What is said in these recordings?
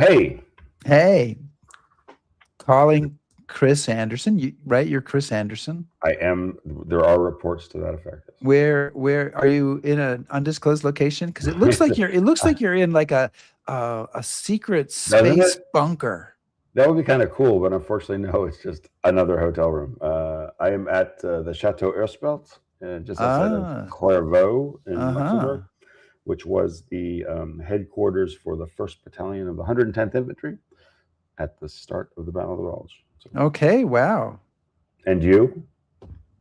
Hey, Hey, calling Chris Anderson. Right? You're Chris Anderson. I am. There are reports to that effect. Where are you in an undisclosed location? Because it looks like you're in like a secret Doesn't space it? bunker. That would be kind of cool, but unfortunately, no. It's just another hotel room. I am at the Chateau Erspelt, just outside of Ah, Clairvaux in uh-huh. Luxembourg, which was the headquarters for the 1st Battalion of the 110th Infantry at the start of the Battle of the Bulge. So, Okay, wow. and you?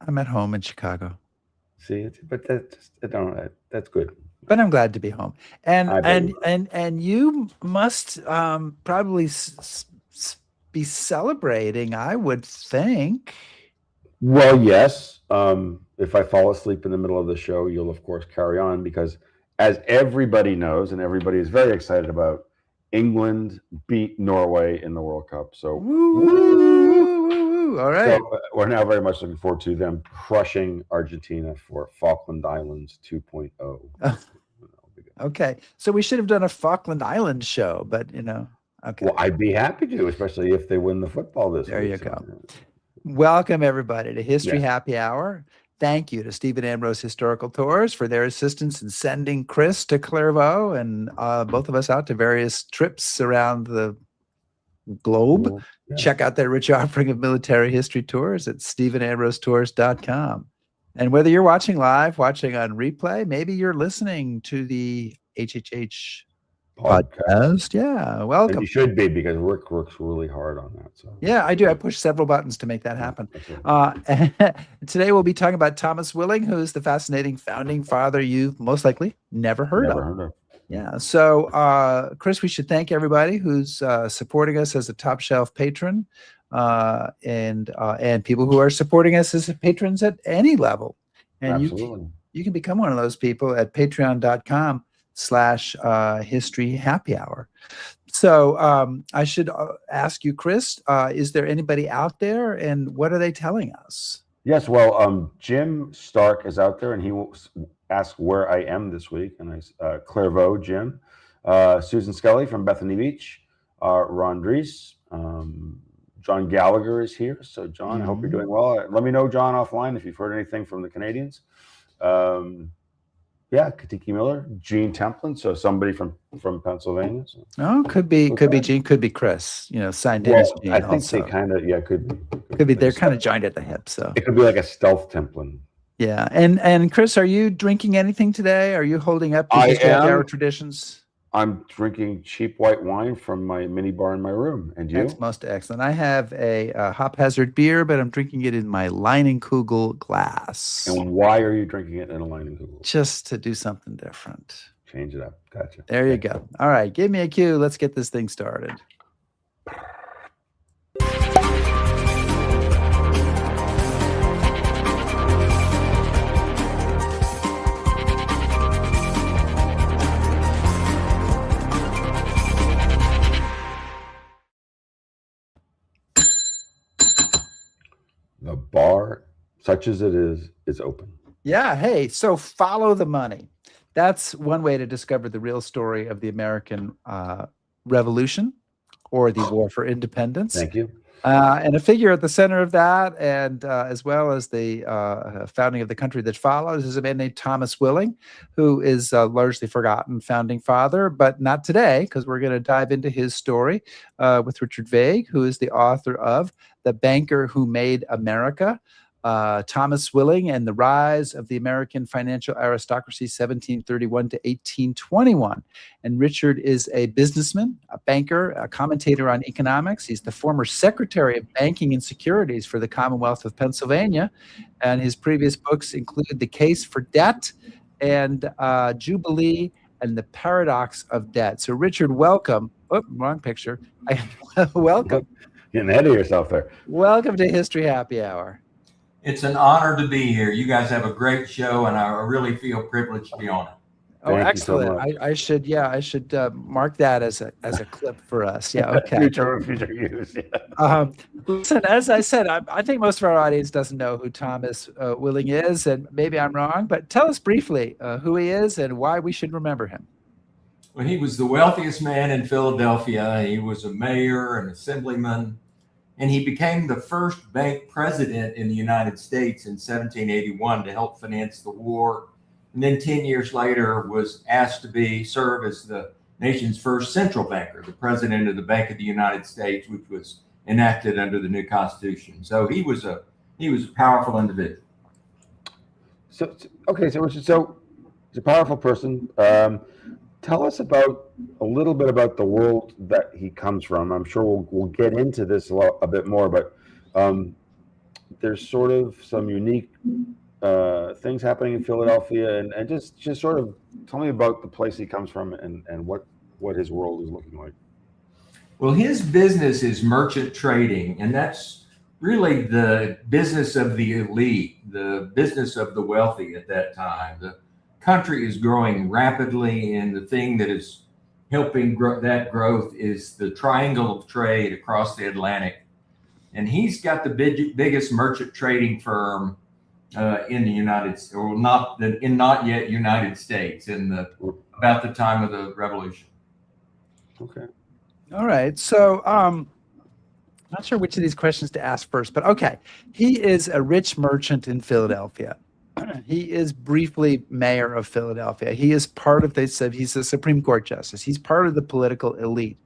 I'm at home in Chicago, See, but that just I don't. That's good. but I'm glad to be home. And I bet and you are. and you must probably be celebrating, I would think. Well, yes. If I fall asleep in the middle of the show, you'll of course carry on because, as everybody knows, and everybody is very excited about, England beat Norway in the World Cup. So, Woo, woo! woo, woo, woo. All So right. we're now very much looking forward to them crushing Argentina for Falkland Islands 2.0. Okay. So we should have done a Falkland Islands show, but okay. Well, I'd be happy to, especially if they win the football this There week. you go. Welcome everybody to History Yes. Happy Hour. Thank you to Stephen Ambrose Historical Tours for their assistance in sending Chris to Clairvaux and both of us out to various trips around the globe. Well, yeah. Check out their rich offering of military history tours at stephenambrosetours.com. And whether you're watching live, watching on replay, maybe you're listening to the HHH podcast. Yeah, And welcome. you should be, because Rick works really hard on that. So Yeah, I do. I push several buttons to make that happen. Today we'll be talking about Thomas Wiling, who's the fascinating founding father you've most likely never heard of. Yeah. So, Chris, we should thank everybody who's supporting us as a top shelf patron, and people who are supporting us as patrons at any level. And Absolutely. you can become one of those people at patreon.com/history happy hour. So I should ask you, Chris, is there anybody out there, and what are they telling us? Yes, well, Jim Stark is out there, and he will ask where I am this week, and I Clairvaux, Jim, Susan Scully from Bethany Beach, Ron Dries, John Gallagher is here. So, John, I hope you're doing well. Let me know, John, offline if you've heard anything from the Canadians. Yeah, Katiki Miller, Gene Templin, so somebody from Pennsylvania. So. Oh, could be Gene, could be Chris. Signed in as Gene. I think also. they kind of could be. Could be. They're kind of joined at the hip. So it could be like a stealth Templin. Yeah, and Chris, are you drinking anything today? Are you holding up to History Happy Hour traditions? I'm drinking cheap white wine from my mini bar in my room. And you? That's most excellent. I have a haphazard beer, but I'm drinking it in my Leinenkugel glass. And why are you drinking it in a Leinenkugel? Just to do something different. Change it up. Gotcha. There you go. All right, give me a cue. Let's get this thing started. The bar, such as it is open. Yeah. Hey, so follow the money. That's one way to discover the real story of the American Revolution, or the War for Independence. Thank you. And a figure at the center of that, and as well as the founding of the country that follows, is a man named Thomas Wiling, who is a largely forgotten founding father, but not today, because we're going to dive into his story with Richard Vague, who is the author of The Banker Who Made America, Thomas Wiling and the Rise of the American Financial Aristocracy, 1731 to 1821. And Richard is a businessman, a banker, a commentator on economics. He's the former Secretary of Banking and Securities for the Commonwealth of Pennsylvania. And his previous books include The Case for Debt and Jubilee and the Paradox of Debt. So Richard, welcome. Oh, wrong picture. Welcome. Getting ahead of yourself there. Welcome to History Happy Hour. It's an honor to be here. You guys have a great show, and I really feel privileged to be on it. Oh, excellent! I should mark that as a clip for us. Yeah, okay. future use. Yeah. Listen, as I said, I think most of our audience doesn't know who Thomas Wiling is, and maybe I'm wrong, but tell us briefly who he is and why we should remember him. Well, he was the wealthiest man in Philadelphia. He was a mayor, an assemblyman, and he became the first bank president in the United States in 1781 to help finance the war. And then 10 years later was asked to serve as the nation's first central banker, the president of the Bank of the United States, which was enacted under the new Constitution. So he was a powerful individual. So he's a powerful person. Tell us a little bit about the world that he comes from. I'm sure we'll get into this a bit more, but there's sort of some unique things happening in Philadelphia, and just sort of tell me about the place he comes from and what his world is looking like. Well, his business is merchant trading, and that's really the business of the elite, the business of the wealthy at that time. The country is growing rapidly, and the thing that is helping that growth is the triangle of trade across the Atlantic. And he's got the biggest merchant trading firm in the United States, or not yet United States, about the time of the Revolution. Okay. All right. So, not sure which of these questions to ask first, but okay. He is a rich merchant in Philadelphia. He is briefly mayor of Philadelphia. He is part of, they said, he's a Supreme Court justice. He's part of the political elite.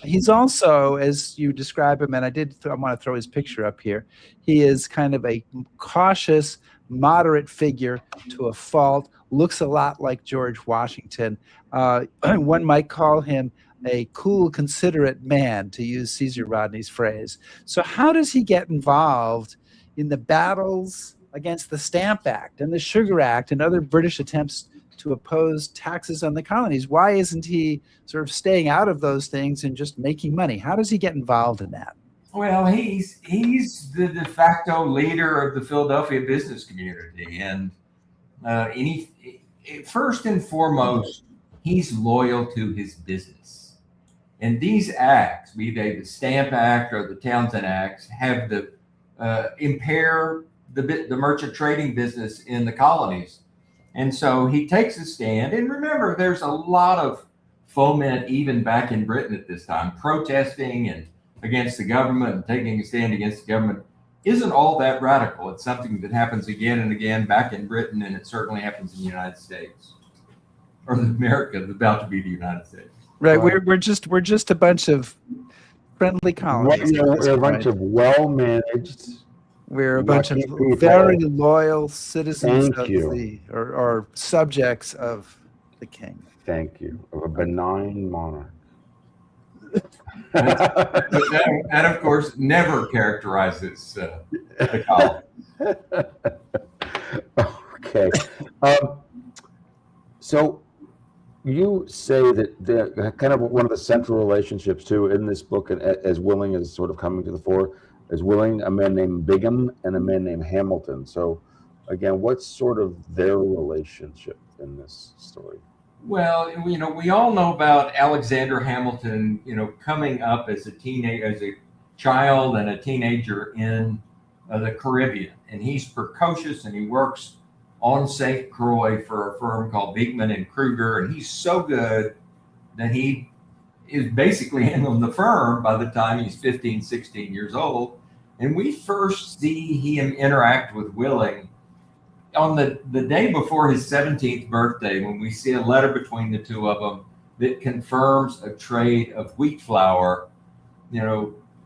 He's also, as you describe him, and I want to throw his picture up here. He is kind of a cautious, moderate figure to a fault, looks a lot like George Washington. One might call him a cool, considerate man, to use Caesar Rodney's phrase. So how does he get involved in the battles against the Stamp Act and the Sugar Act and other British attempts to oppose taxes on the colonies? Why isn't he sort of staying out of those things and just making money? How does he get involved in that? Well, he's the de facto leader of the Philadelphia business community, and first and foremost, he's loyal to his business. And these acts, be they the Stamp Act or the Townsend Acts, have impair the merchant trading business in the colonies. And so he takes a stand. And remember, there's a lot of foment even back in Britain at this time, protesting and against the government and taking a stand against the government isn't all that radical. It's something that happens again and again back in Britain, and it certainly happens in the United States, or America, about to be the United States. Right, we're just a bunch of friendly colonies. We're a bunch of well-managed. We're a bunch of very loyal citizens or subjects of the king. Thank you. Of a benign monarch. That, of course, never characterizes the colony. Okay. So you say that kind of one of the central relationships too in this book, and as Wiling is sort of coming to the fore, is Wiling, a man named Bingham and a man named Hamilton. So again, what's sort of their relationship in this story? Well, we all know about Alexander Hamilton, coming up as a child and a teenager in the Caribbean. And he's precocious, and he works on St. Croix for a firm called Beekman and Kruger. And he's so good that he is basically handling the firm by the time he's 15, 16 years old. And we first see him interact with Wiling on the day before his 17th birthday, when we see a letter between the two of them that confirms a trade of wheat flour.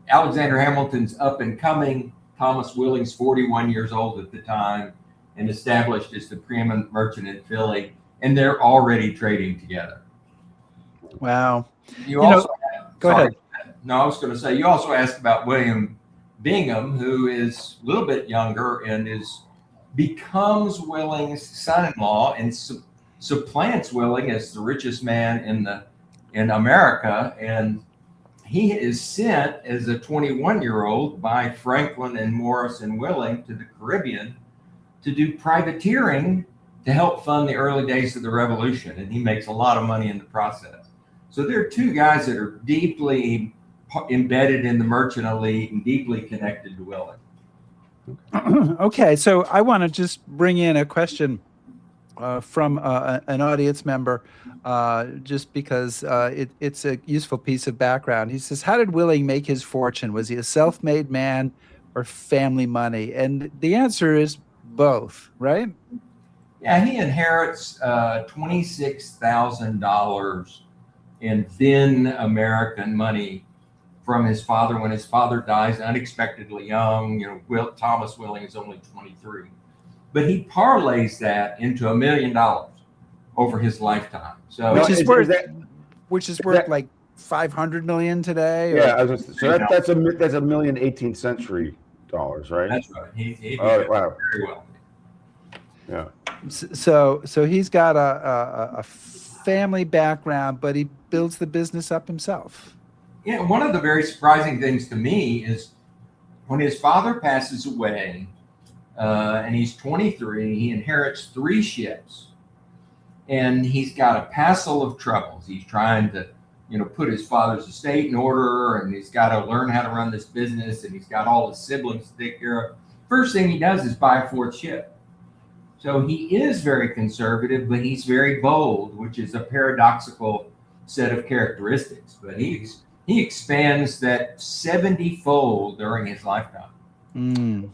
Alexander Hamilton's up and coming. Thomas Willing's 41 years old at the time and established as the preeminent merchant in Philly, and they're already trading together. Wow. Go ahead. No, I was going to say, you also asked about William Bingham, who is a little bit younger and becomes Willing's son-in-law and supplants Wiling as the richest man in America. And he is sent as a 21-year-old by Franklin and Morris and Wiling to the Caribbean to do privateering to help fund the early days of the Revolution. And he makes a lot of money in the process. So there are two guys that are deeply embedded in the merchant elite and deeply connected to Wiling. Okay, so I want to just bring in a question from an audience member. just because it's a useful piece of background. He says, how did Willing make his fortune? Was he a self-made man or family money? And the answer is both, right? Yeah, he inherits $26,000 in then American money from his father when his father dies unexpectedly young. Thomas Willing is only 23, but he parlays that into $1 million over his lifetime. So Which is worth that- like 500 million today. Yeah, that's a million 18th century dollars, right? That's right. He did wow. very well. Yeah. So he's got a family background, but he builds the business up himself. Yeah, one of the very surprising things to me is when his father passes away, and he's 23, he inherits 3 ships, and he's got a passel of troubles. He's trying to, put his father's estate in order, and he's got to learn how to run this business, and he's got all his siblings to take care of. First thing he does is buy a 4th ship. So he is very conservative, but he's very bold, which is a paradoxical set of characteristics. But he expands that 70-fold during his lifetime. And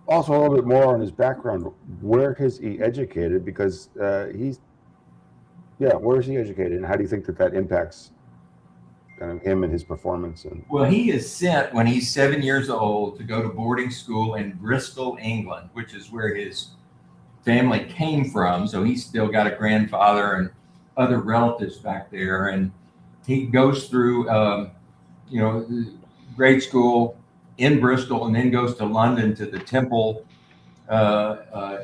also a little bit more on his background. Where is he educated? Because where is he educated, and how do you think that impacts kind of him and his performance? Well, he is sent when he's 7 years old to go to boarding school in Bristol, England, which is where his family came from. So he's still got a grandfather and other relatives back there, and he goes through, grade school in Bristol, and then goes to London to the Temple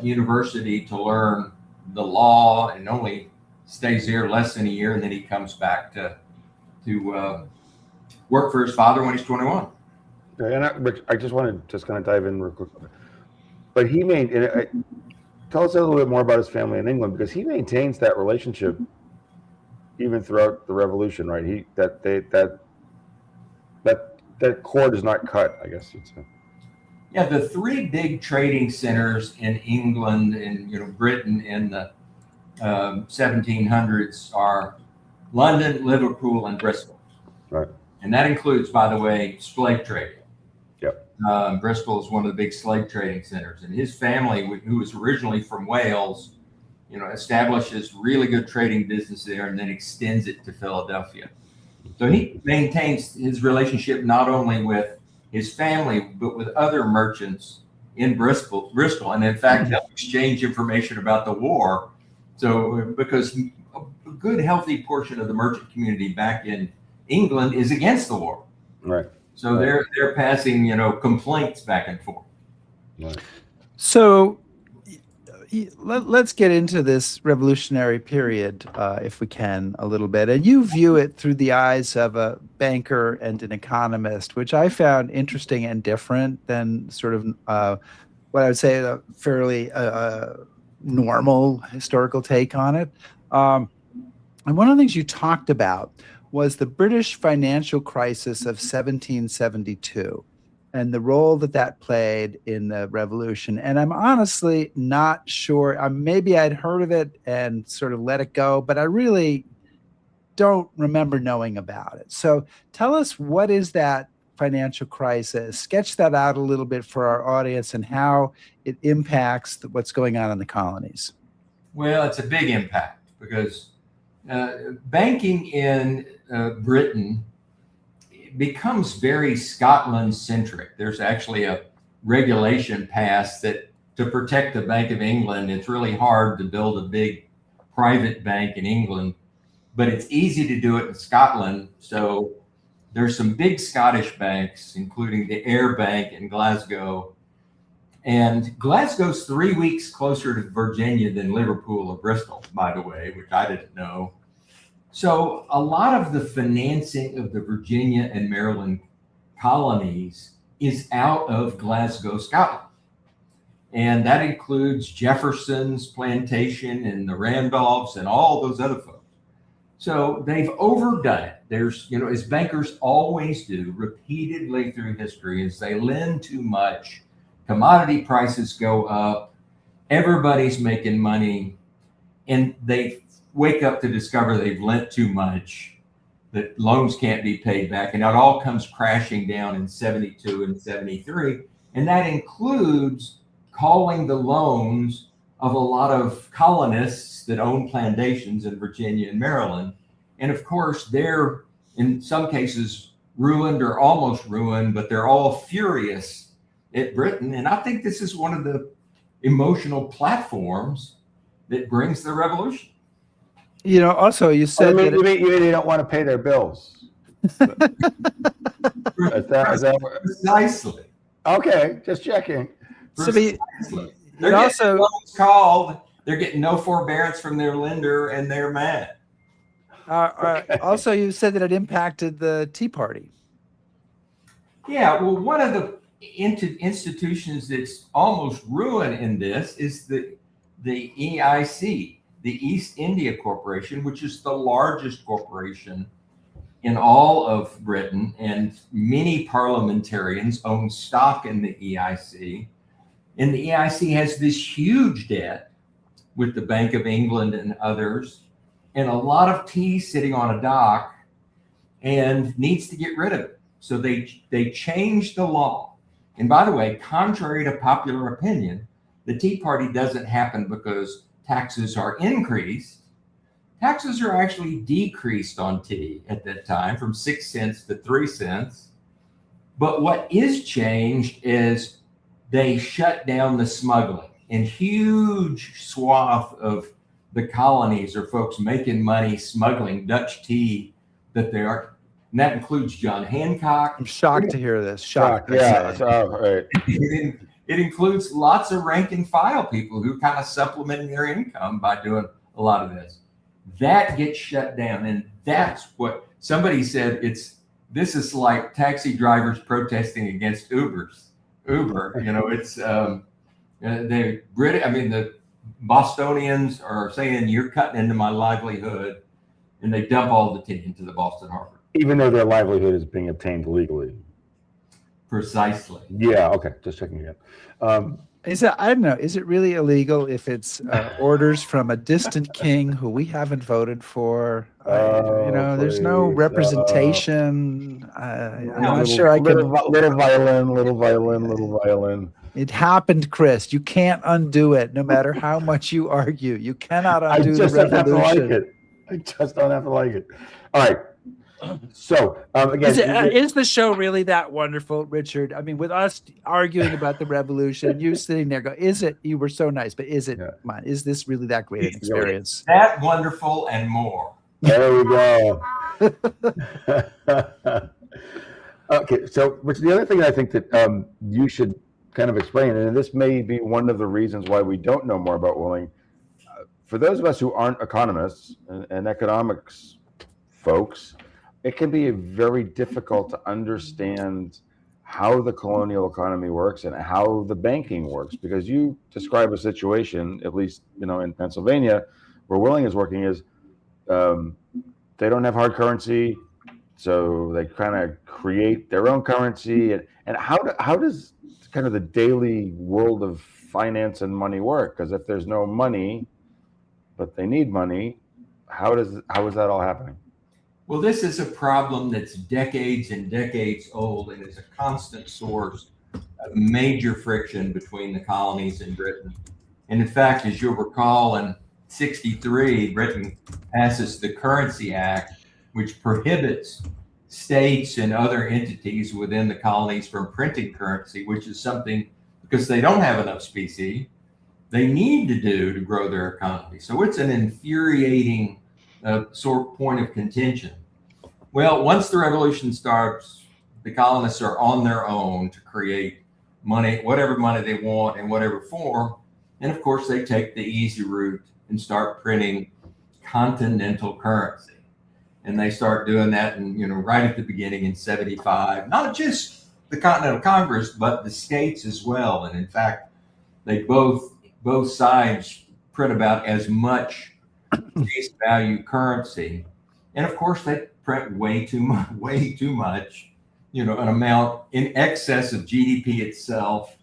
University to learn the law, and only stays there less than a year, and then he comes back to work for his father when he's 21. Okay, and I just want to kind of dive in real quick. But tell us a little bit more about his family in England, because he maintains that relationship even throughout the Revolution, right? That cord is not cut, I guess you'd say. Yeah, the 3 big trading centers in England and Britain in the 1700s are London, Liverpool, and Bristol. Right. And that includes, by the way, slave trading. Yep. Bristol is one of the big slave trading centers, and his family, who was originally from Wales, establishes really good trading business there, and then extends it to Philadelphia. So he maintains his relationship not only with his family, but with other merchants in Bristol, and in fact, they'll exchange information about the war. So, because a good, healthy portion of the merchant community back in England is against the war, right? So they're passing, complaints back and forth. Right. So let's get into this revolutionary period, if we can, a little bit. And you view it through the eyes of a banker and an economist, which I found interesting and different than sort of what I would say a fairly normal historical take on it. And one of the things you talked about was the British financial crisis of 1772 and the role that played in the revolution. And I'm honestly not sure. Maybe I'd heard of it and sort of let it go, but I really don't remember knowing about it. So tell us, what is that financial crisis? Sketch that out a little bit for our audience and how it impacts what's going on in the colonies. Well, it's a big impact because banking in Britain becomes very Scotland-centric. There's actually a regulation passed that to protect the Bank of England, it's really hard to build a big private bank in England, but it's easy to do it in Scotland. So there's some big Scottish banks, including the Ayr Bank in Glasgow. And Glasgow's 3 weeks closer to Virginia than Liverpool or Bristol, by the way, which I didn't know. So a lot of the financing of the Virginia and Maryland colonies is out of Glasgow, Scotland. And that includes Jefferson's plantation and the Randolphs and all those other folks. So they've overdone it. There's, as bankers always do repeatedly through history, is they lend too much, commodity prices go up, everybody's making money, and they wake up to discover they've lent too much, that loans can't be paid back, and it all comes crashing down in 72 and 73. And that includes calling the loans of a lot of colonists that own plantations in Virginia and Maryland. And of course, they're in some cases ruined or almost ruined, but they're all furious at Britain. And I think this is one of the emotional platforms that brings the revolution. You know, also you said that you mean they don't want to pay their bills. Is that Precisely. okay? Just checking. So Precisely. They're you getting also loans called. They're getting no forbearance from their lender, and they're mad. also you said that it impacted the Tea Party. Yeah, well, one of the institutions that's almost ruined in this is the EIC, the East India Corporation, which is the largest corporation in all of Britain, and many parliamentarians own stock in the EIC. And the EIC has this huge debt with the Bank of England and others, and a lot of tea sitting on a dock, and needs to get rid of it. So they changed the law. And by the way, contrary to popular opinion, the Tea Party doesn't happen because taxes are increased. Taxes are actually decreased on tea at that time from 6 cents to 3 cents. But what is changed is they shut down the smuggling. And huge swath of the colonies are folks making money smuggling Dutch tea that they are. And that includes John Hancock. I'm shocked to hear this. Shocked. Yeah. Right. It includes lots of rank and file people who kind of supplementing their income by doing a lot of this. That gets shut down. And that's what somebody said. This is like taxi drivers protesting against Uber. It's the Bostonians are saying you're cutting into my livelihood, and they dump all the tea into the Boston Harbor. Even though their livelihood is being obtained legally. Precisely. Yeah. Okay. Just checking again. I don't know. Is it really illegal if it's orders from a distant king who we haven't voted for? There's no representation. I'm not sure I can. Little violin. It happened, Chris. You can't undo it, no matter how much you argue. You cannot undo the revolution. I just don't have to like it. All right. So again, is the show really that wonderful, Richard? I mean, with us arguing about the revolution, you sitting there go, "Is it? You were so nice, but is it? Is this really that great an experience? That wonderful and more." There we go. Okay, so which the other thing I think that you should kind of explain, and this may be one of the reasons why we don't know more about Wiling. For those of us who aren't economists and economics folks, it can be very difficult to understand how the colonial economy works and how the banking works, because you describe a situation, at least in Pennsylvania, where Wiling is working, is they don't have hard currency, so they kind of create their own currency. And how does kind of the daily world of finance and money work? Because if there's no money, but they need money, how is that all happening? Well, this is a problem that's decades and decades old, and is a constant source of major friction between the colonies and Britain. And in fact, as you'll recall, in 1963, Britain passes the Currency Act, which prohibits states and other entities within the colonies from printing currency, which is something, because they don't have enough specie, they need to do to grow their economy. So it's an infuriating sort of point of contention. Well, once the revolution starts, the colonists are on their own to create money, whatever money they want in whatever form. And of course, they take the easy route and start printing continental currency. And they start doing that, and right at the beginning in 1975, not just the Continental Congress, but the states as well. And in fact, they both sides print about as much face value currency. And of course, they print way too much, an amount in excess of GDP itself,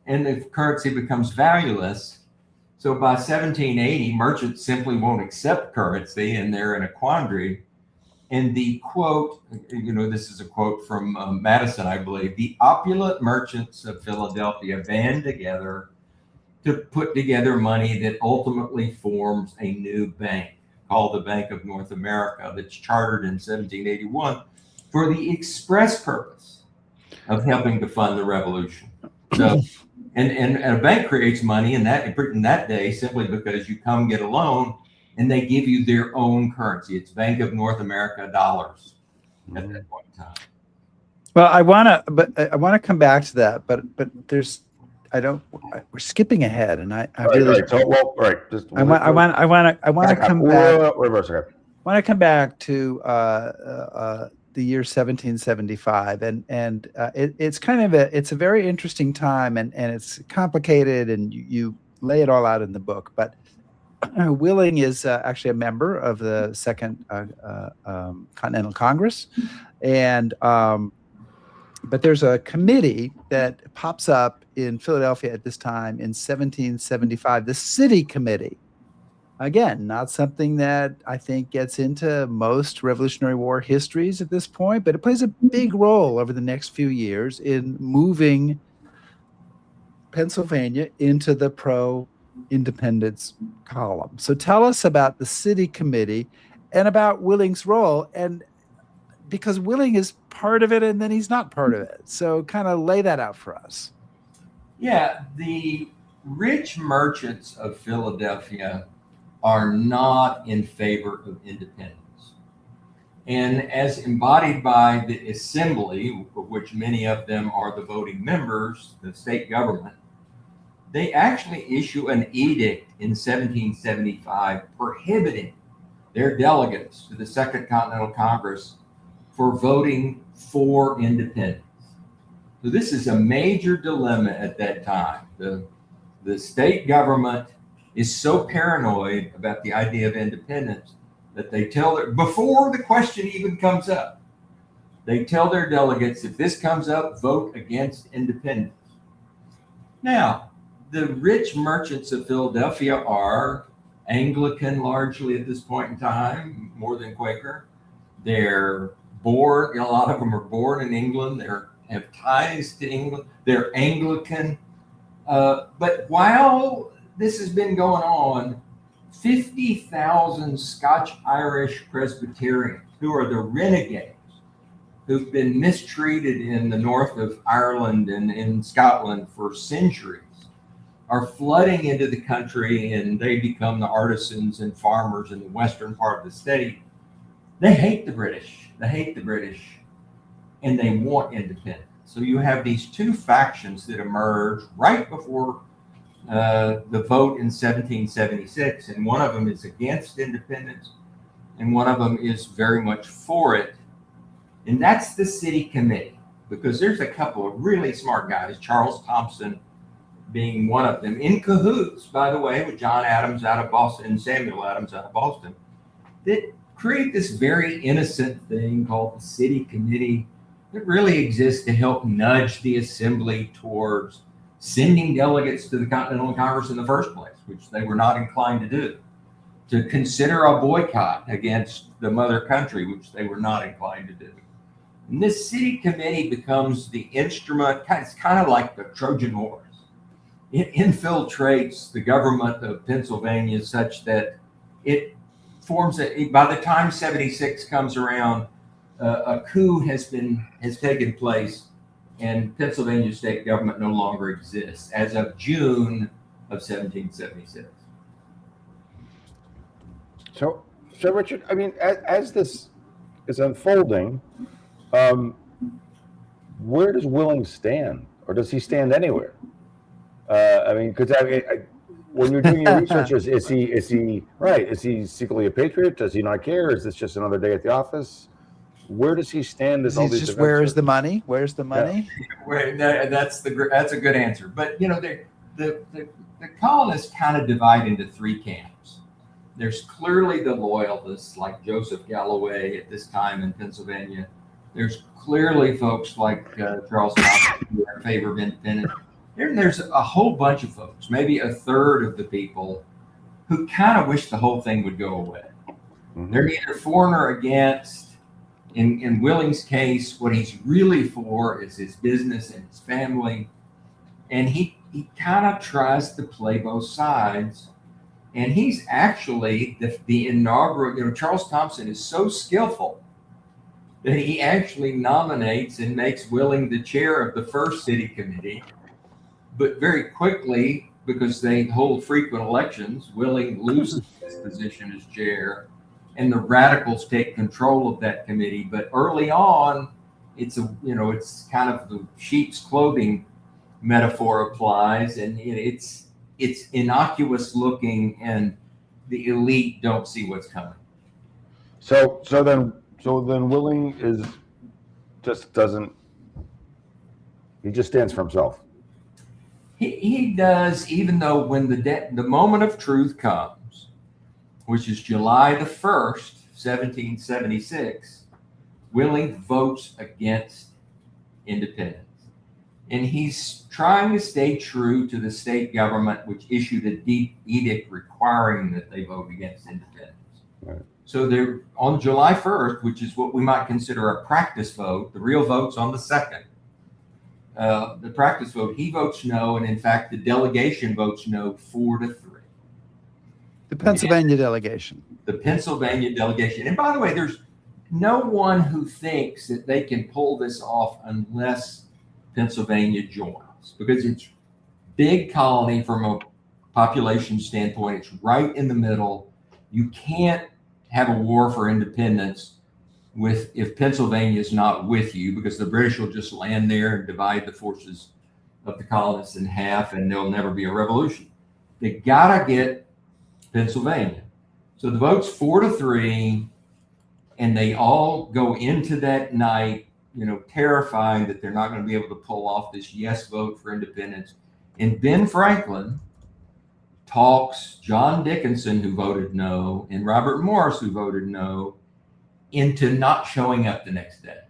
and the currency becomes valueless. So by 1780, merchants simply won't accept currency, and they're in a quandary. And the quote, this is a quote from Madison, I believe, the opulent merchants of Philadelphia band together to put together money that ultimately forms a new bank called the Bank of North America, that's chartered in 1781 for the express purpose of helping to fund the revolution. So, and a bank creates money in that day simply because you come get a loan and they give you their own currency. It's Bank of North America dollars at that point in time. Well, I want to come back to that, but we're skipping ahead, and I really want to come back. Want to come back to the year 1775, and it's kind of it's a very interesting time, and it's complicated, and you lay it all out in the book. But Wiling is actually a member of the Second Continental Congress, and but there's a committee that pops up in Philadelphia at this time in 1775, the City Committee. Again, not something that I think gets into most Revolutionary War histories at this point, but it plays a big role over the next few years in moving Pennsylvania into the pro-independence column. So tell us about the City Committee and about Willing's role, and because Wiling is part of it and then he's not part of it. So kind of lay that out for us. Yeah, the rich merchants of Philadelphia are not in favor of independence. And as embodied by the assembly, of which many of them are the voting members, the state government, they actually issue an edict in 1775 prohibiting their delegates to the Second Continental Congress for voting for independence. So this is a major dilemma at that time. The state government is so paranoid about the idea of independence that they before the question even comes up, they tell their delegates, if this comes up, vote against independence. Now, the rich merchants of Philadelphia are Anglican largely at this point in time, more than Quaker. They're born, a lot of them are born in England. They have ties to England. They're Anglican. But while this has been going on, 50,000 Scotch-Irish Presbyterians, who are the renegades, who've been mistreated in the north of Ireland and in Scotland for centuries, are flooding into the country, and they become the artisans and farmers in the western part of the state. They hate the British. And they want independence. So you have these two factions that emerge right before the vote in 1776, and one of them is against independence, and one of them is very much for it. And that's the City Committee, because there's a couple of really smart guys, Charles Thompson being one of them, in cahoots, by the way, with John Adams out of Boston and Samuel Adams out of Boston, that create this very innocent thing called the City Committee that really exists to help nudge the assembly towards sending delegates to the Continental Congress in the first place, which they were not inclined to do, to consider a boycott against the mother country, which they were not inclined to do. And this City Committee becomes the instrument, it's kind of like the Trojan Horse. It infiltrates the government of Pennsylvania such that it forms by the time 76 comes around, a coup has taken place, and Pennsylvania state government no longer exists as of June of 1776. So Richard, I mean, as this is unfolding, where does Wiling stand, or does he stand anywhere? I mean, because when you're doing your research, is he right? Is he secretly a patriot? Does he not care? Is this just another day at the office? Where does he stand as all these events? Where is the money? Where's the money? Yeah. That's a good answer. But the colonists kind of divide into three camps. There's clearly the loyalists like Joseph Galloway at this time in Pennsylvania. There's clearly folks like Charles Thompson who are in favor of independence. There's a whole bunch of folks, maybe a third of the people, who kind of wish the whole thing would go away. Mhm. They're neither for nor against. In Willing's case, what he's really for is his business and his family. And he kind of tries to play both sides. And he's actually the inaugural, Charles Thompson is so skillful that he actually nominates and makes Willing the chair of the first city committee. But very quickly, because they hold frequent elections, Willing loses his position as chair, and the radicals take control of that committee. But early on, it's kind of the sheep's clothing metaphor applies, and it's innocuous looking, and the elite don't see what's coming. So then Willing is just doesn't. He just stands for himself. He does, even though when the moment of truth comes, which is July the 1st, 1776, Willing votes against independence. And he's trying to stay true to the state government, which issued a deep edict requiring that they vote against independence. Right. So they're on July 1st, which is what we might consider a practice vote. The real vote's on the 2nd. The practice vote, he votes no, and in fact, the delegation votes no 4-3. The Pennsylvania delegation. The Pennsylvania delegation. And by the way, there's no one who thinks that they can pull this off unless Pennsylvania joins, because it's big colony from a population standpoint. It's right in the middle. You can't have a war for independence if Pennsylvania is not with you, because the British will just land there and divide the forces of the colonists in half, and there'll never be a revolution. They gotta get Pennsylvania. So the vote's 4-3, and they all go into that night, terrifying that they're not going to be able to pull off this yes vote for independence. And Ben Franklin talks John Dickinson, who voted no, and Robert Morris, who voted no, into not showing up the next day.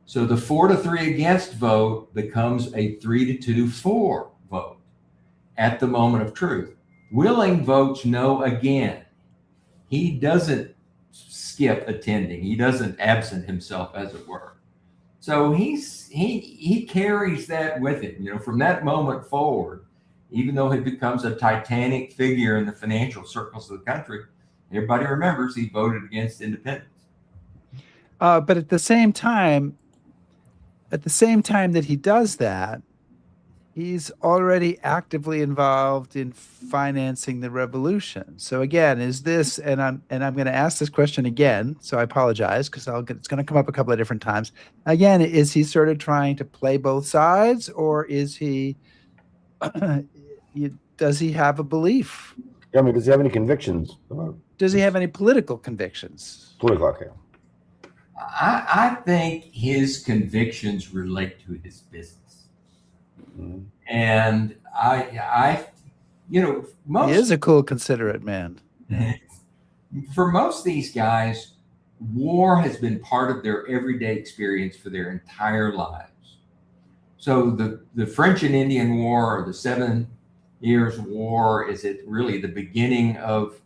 So the 4-3 against vote becomes a 3-2 for vote at the moment of truth. Willing votes no again. He doesn't skip attending. He doesn't absent himself, as it were. So he carries that with him. From that moment forward, even though he becomes a titanic figure in the financial circles of the country, everybody remembers he voted against independence. But at the same time that he does that, he's already actively involved in financing the revolution. So again, is this, and I'm going to ask this question again, so I apologize because it's going to come up a couple of different times. Again, is he sort of trying to play both sides, or is he does he have a belief? I mean, does he have any convictions? Does he have any political convictions? Political, okay. I think his convictions relate to his business. Mm-hmm. And most, he is a cool, considerate man. For most of these guys, war has been part of their everyday experience for their entire lives. So the French and Indian War, or the 7 Years' War, is really the beginning of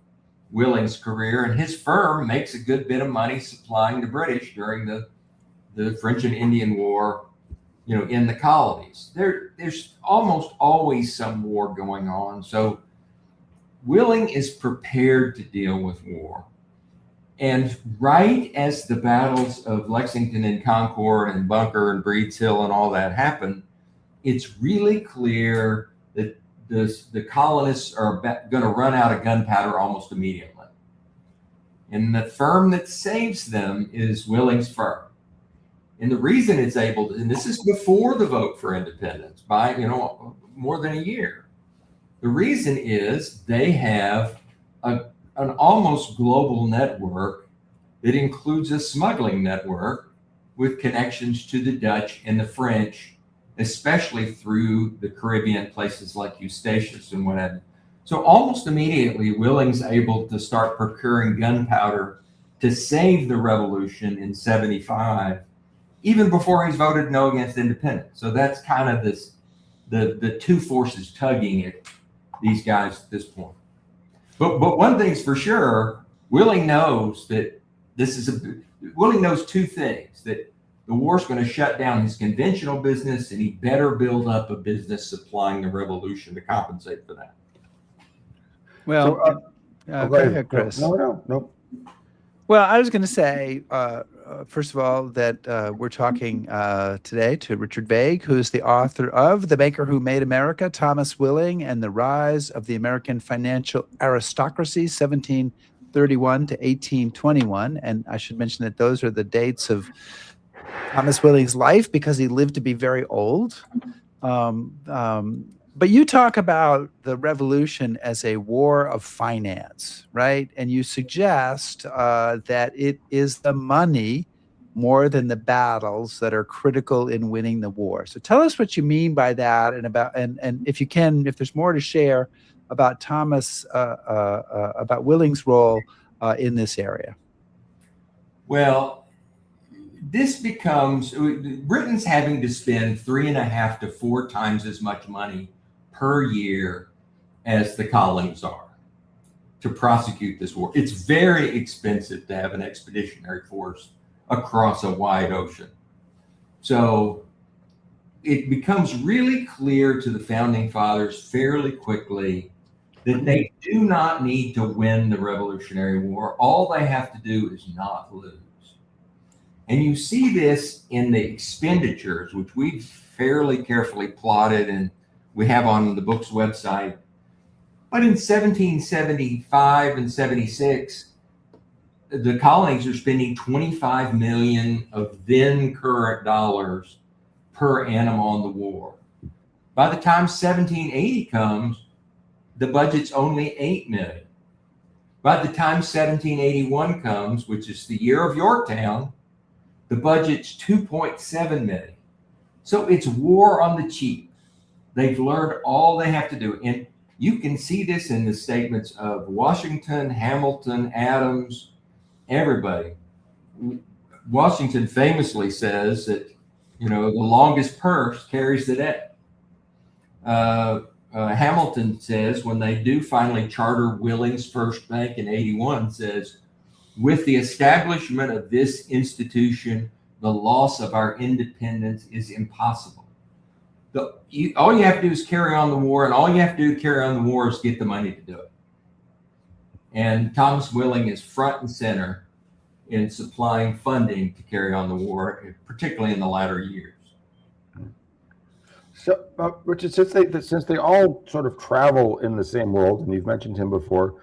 Willing's career, and his firm makes a good bit of money supplying the British during the French and Indian War, in the colonies. There's almost always some war going on. So Willing is prepared to deal with war. And right as the battles of Lexington and Concord and Bunker and Breed's Hill and all that happen, it's really clear that the colonists are going to run out of gunpowder almost immediately. And the firm that saves them is Willing's firm. And the reason it's able to, and this is before the vote for independence by, more than a year. The reason is they have an almost global network that includes a smuggling network with connections to the Dutch and the French, especially through the Caribbean, places like Eustatius and what have you. So almost immediately, Willing's able to start procuring gunpowder to save the revolution in 75, even before he's voted no against independence. So that's kind of this the two forces tugging at these guys at this point. But one thing's for sure, Willing knows that Willing knows two things: that the war's going to shut down his conventional business, and he better build up a business supplying the revolution to compensate for that. Well, go ahead, Chris. No. Well, I was going to say, first of all, that we're talking today to Richard Vague, who is the author of The Banker Who Made America, Thomas Willing, and the Rise of the American Financial Aristocracy, 1731 to 1821. And I should mention that those are the dates of Thomas Willing's life because he lived to be very old. But you talk about the revolution as a war of finance, right? And you suggest that it is the money more than the battles that are critical in winning the war. So tell us what you mean by that, and if you can, if there's more to share about about Willing's role in this area. Well, this becomes Britain's having to spend 3.5 to 4 times as much money per year as the colonies are to prosecute this war. It's very expensive to have an expeditionary force across a wide ocean. So it becomes really clear to the founding fathers fairly quickly that they do not need to win the Revolutionary War. All they have to do is not lose. And you see this in the expenditures, which we've fairly carefully plotted and we have on the book's website. But in 1775 and 76, the colonies are spending 25 million of then current dollars per annum on the war. By the time 1780 comes, the budget's only 8 million. By the time 1781 comes, which is the year of Yorktown, the budget's 2.7 million. So it's war on the cheap. They've learned all they have to do. And you can see this in the statements of Washington, Hamilton, Adams, everybody. Washington famously says that, the longest purse carries the debt. Hamilton says, when they do finally charter Willing's first bank in 81, says, with the establishment of this institution, the loss of our independence is impossible. All you have to do is carry on the war, and all you have to do to carry on the war is get the money to do it. And Thomas Willing is front and center in supplying funding to carry on the war, particularly in the latter years. So, Richard, since they all sort of travel in the same world, and you've mentioned him before,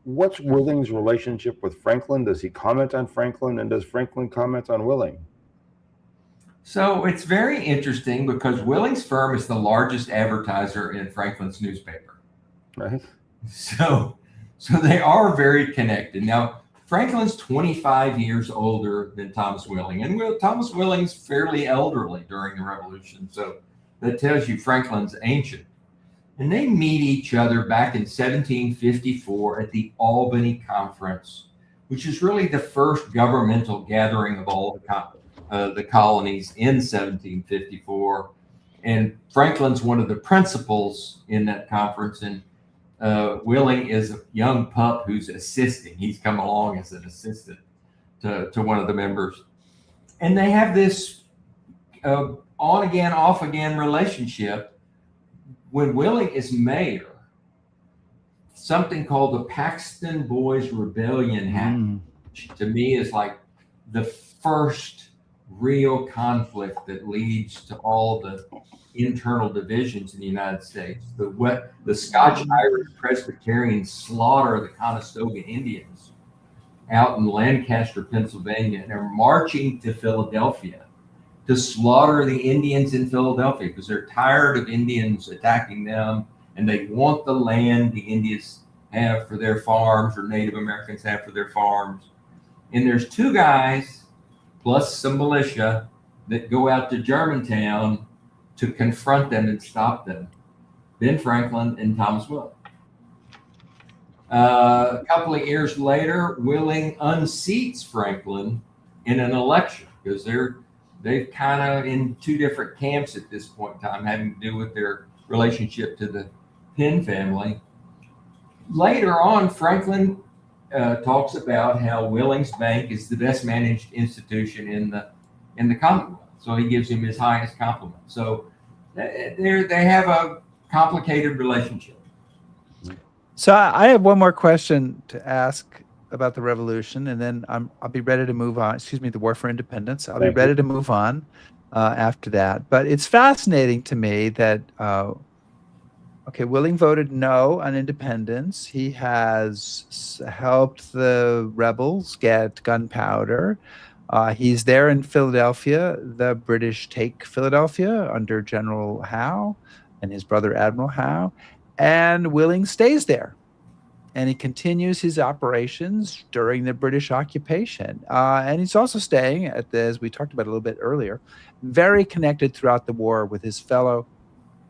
what's Willing's relationship with Franklin? Does he comment on Franklin, and does Franklin comment on Willing? So it's very interesting because Willing's firm is the largest advertiser in Franklin's newspaper. Right. So they are very connected. Now, Franklin's 25 years older than Thomas Willing, and Thomas Willing's fairly elderly during the Revolution. So that tells you Franklin's ancient. And they meet each other back in 1754 at the Albany Conference, which is really the first governmental gathering of all the colonies in 1754. And Franklin's one of the principals in that conference. And Willing is a young pup who's assisting. He's come along as an assistant to one of the members. And they have this on again, off again relationship. When Willing is mayor, something called the Paxton Boys Rebellion happened, which to me is like the first real conflict that leads to all the internal divisions in the United States. The Scotch-Irish Presbyterians slaughter the Conestoga Indians out in Lancaster, Pennsylvania, and are marching to Philadelphia to slaughter the Indians in Philadelphia because they're tired of Indians attacking them, and they want the land the Indians have for their farms or Native Americans have for their farms. And there's 2 guys plus some militia that go out to Germantown to confront them and stop them: Ben Franklin and Thomas Willing. A couple of years later, Willing unseats Franklin in an election because they've kind of in two different camps at this point in time, having to do with their relationship to the Penn family. Later on, Franklin talks about how Willing's Bank is the best managed institution in the Commonwealth. So he gives him his highest compliment. So they have a complicated relationship. So I have one more question to ask about the revolution, and then I'll be ready to move on. Excuse me, the War for Independence. I'll be ready to move on after that. But it's fascinating to me that Willing voted no on independence. He has helped the rebels get gunpowder. He's there in Philadelphia. The British take Philadelphia under General Howe and his brother Admiral Howe, and Willing stays there. And he continues his operations during the British occupation. And he's also staying, as we talked about a little bit earlier, very connected throughout the war with his fellow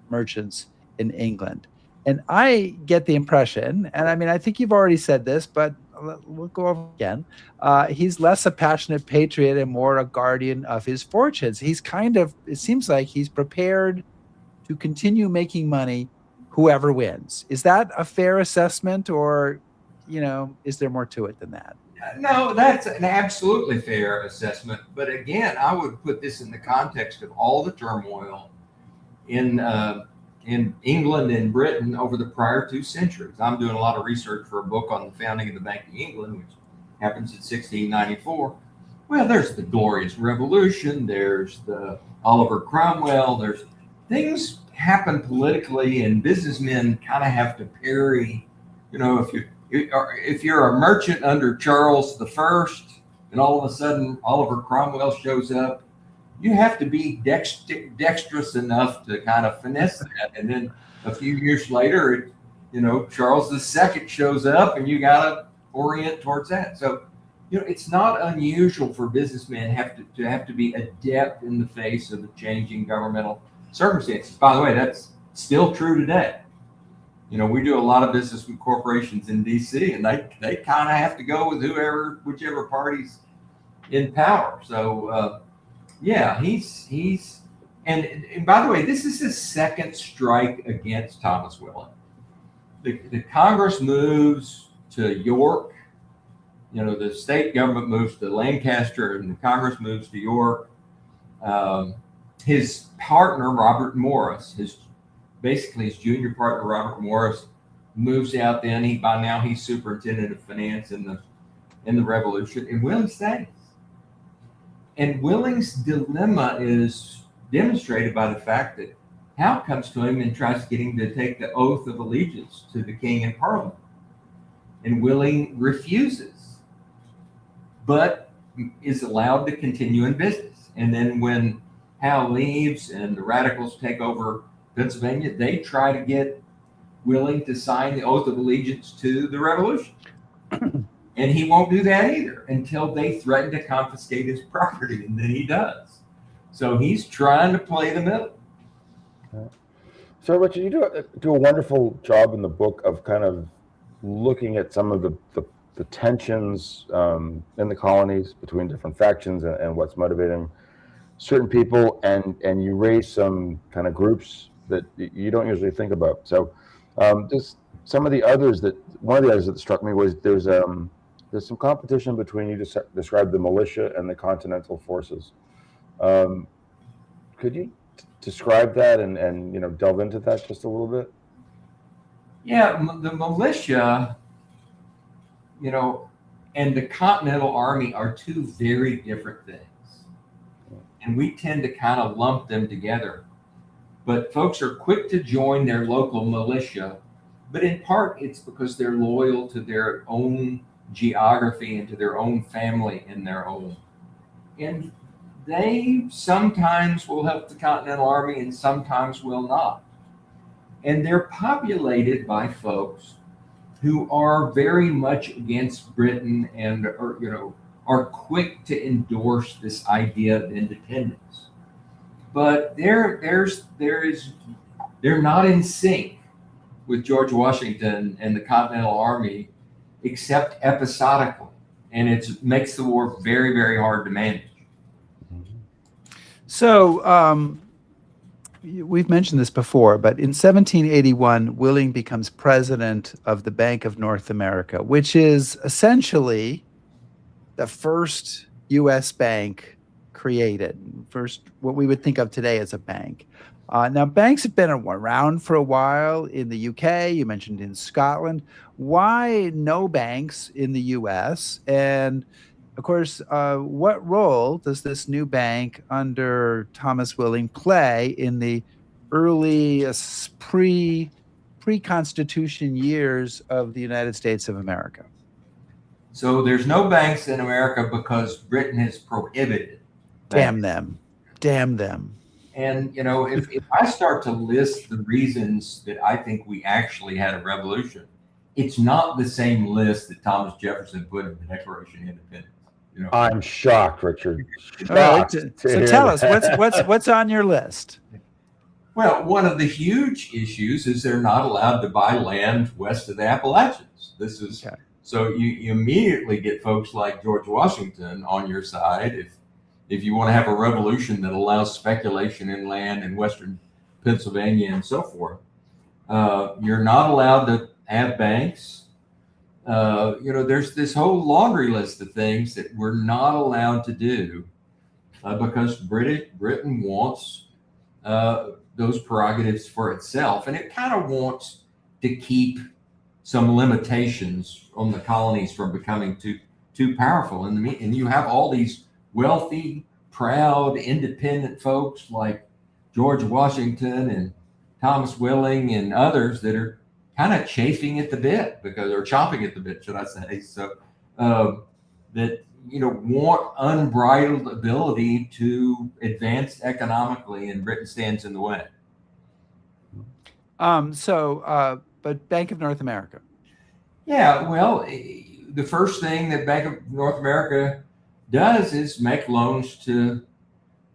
merchants in England. And I get the impression, and I mean, I think you've already said this, but we'll go over again. He's less a passionate patriot and more a guardian of his fortunes. He's it seems like he's prepared to continue making money whoever wins. Is that a fair assessment, or, is there more to it than that? No, that's an absolutely fair assessment. But again, I would put this in the context of all the turmoil in England and Britain over the prior 2 centuries. I'm doing a lot of research for a book on the founding of the Bank of England, which happens in 1694. Well, there's the Glorious Revolution. There's the Oliver Cromwell. There's things happen politically, and businessmen kind of have to parry. If you're a merchant under Charles I, and all of a sudden Oliver Cromwell shows up, you have to be dexterous enough to kind of finesse that. And then a few years later, Charles II shows up, and you got to orient towards that. So, it's not unusual for businessmen to have to be adept in the face of the changing governmental circumstances. By the way, that's still true today. We do a lot of business with corporations in DC, and they kind of have to go with whichever party's in power. So, he's and by the way, this is his second strike against Thomas Willing. The Congress moves to York. The state government moves to Lancaster, and the Congress moves to York. His partner, Robert Morris, his junior partner, Robert Morris, moves out then. By now he's superintendent of finance in the Revolution, and Willing stays. And Willing's dilemma is demonstrated by the fact that Howe comes to him and tries to get him to take the oath of allegiance to the king and parliament. And Willing refuses, but is allowed to continue in business. And then when Howe leaves and the radicals take over Pennsylvania, they try to get Willing to sign the oath of allegiance to the revolution. And he won't do that either until they threaten to confiscate his property, and then he does. So he's trying to play the middle. So, Richard, you do a wonderful job in the book of kind of looking at some of the tensions in the colonies between different factions and what's motivating certain people, and you raise some kind of groups that you don't usually think about. So just some of the others one of the others that struck me was there's some competition between, you just described the militia and the Continental Forces. Could you describe that and delve into that just a little bit? Yeah, the militia, and the Continental Army are two very different things. And we tend to kind of lump them together. But folks are quick to join their local militia, but in part it's because they're loyal to their own geography and to their own family and their own. And they sometimes will help the Continental Army and sometimes will not. And they're populated by folks who are very much against Britain and are quick to endorse this idea of independence. But they're not in sync with George Washington and the Continental Army, except episodically, and it makes the war very, very hard to manage. So we've mentioned this before, but in 1781, Willing becomes president of the Bank of North America, which is essentially the first U.S. bank created, first what we would think of today as a bank. Now, banks have been around for a while in the UK. You mentioned in Scotland. Why no banks in the U.S.? And of course, what role does this new bank under Thomas Willing play in the early pre-Constitution years of the United States of America? So there's no banks in America because Britain has prohibited Damn banks. them. Damn them. And, if I start to list the reasons that I think we actually had a revolution, it's not the same list that Thomas Jefferson put in the Declaration of Independence. I'm shocked, Richard. All right. Shocked So to tell hear us, that. what's on your list? Well, one of the huge issues is they're not allowed to buy land west of the Appalachians. This is Okay. So you immediately get folks like George Washington on your side if you want to have a revolution that allows speculation in land in western Pennsylvania and so forth. You're not allowed to have banks. There's this whole laundry list of things that we're not allowed to do because Britain wants those prerogatives for itself, and it kind of wants to keep some limitations on the colonies from becoming too powerful. And you have all these wealthy, proud, independent folks like George Washington and Thomas Willing and others that are kind of chafing at the bit or chomping at the bit, should I say? So that want unbridled ability to advance economically, and Britain stands in the way. But Bank of North America. Yeah, well, the first thing that Bank of North America does is make loans to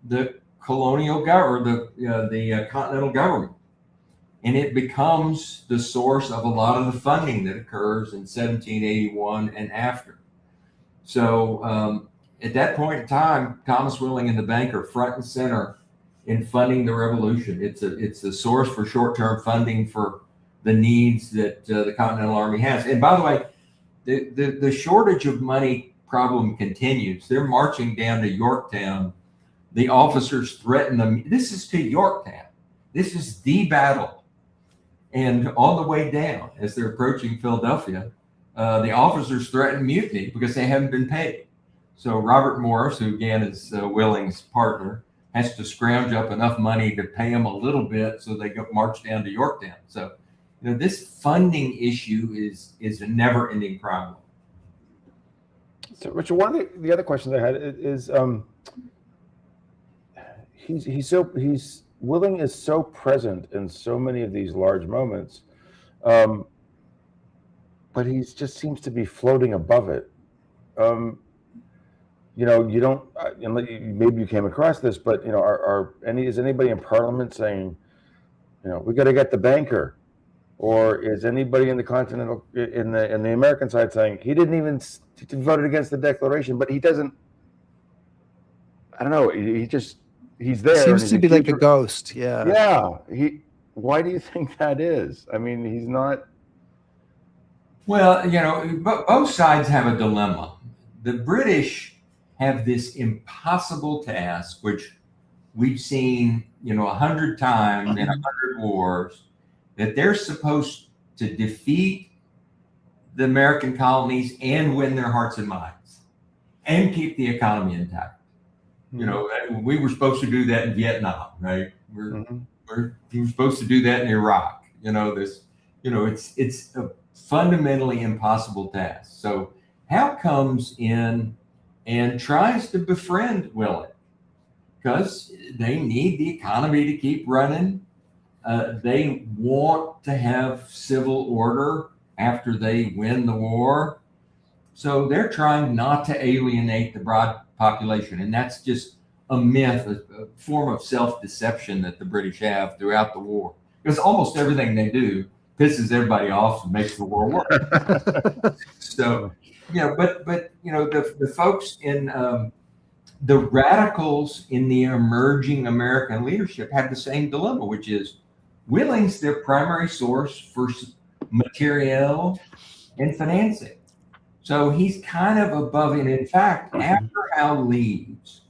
the colonial government, the continental government, and it becomes the source of a lot of the funding that occurs in 1781 and after. So at that point in time, Thomas Willing and the bank are front and center in funding the revolution. It's a source for short-term funding for the needs that the Continental Army has. And by the way, the shortage of money problem continues. They're marching down to Yorktown. The officers threaten them. This is to Yorktown. This is the battle. And on the way down, as they're approaching Philadelphia, the officers threaten mutiny because they haven't been paid. So Robert Morris, who again is Willing's partner, has to scrounge up enough money to pay them a little bit so they go march down to Yorktown. So, this funding issue is a never-ending problem. So, Richard, one of the other questions I had is, Willing is so present in so many of these large moments, but he just seems to be floating above it. You don't. Maybe you came across this, but is anybody in Parliament saying, we got to get the banker? Or is anybody in the continental, in the American side saying he voted against the Declaration, but he doesn't? I don't know. He's there. Seems to be like a ghost. Yeah. Yeah. Why do you think that is? I mean, he's not. Well, both sides have a dilemma. The British have this impossible task, which we've seen, 100 times in 100 wars, that they're supposed to defeat the American colonies and win their hearts and minds and keep the economy intact. We were supposed to do that in Vietnam, right? We were supposed to do that in Iraq. It's a fundamentally impossible task. So Howe comes in and tries to befriend Willing because they need the economy to keep running. They want to have civil order after they win the war. So they're trying not to alienate the broad population. And that's just a myth, a form of self-deception that the British have throughout the war. Because almost everything they do pisses everybody off and makes the war work. So, but the folks in the radicals in the emerging American leadership have the same dilemma, which is Willing's their primary source for materiel and financing. So he's kind of above it. In fact, after Howe leaves,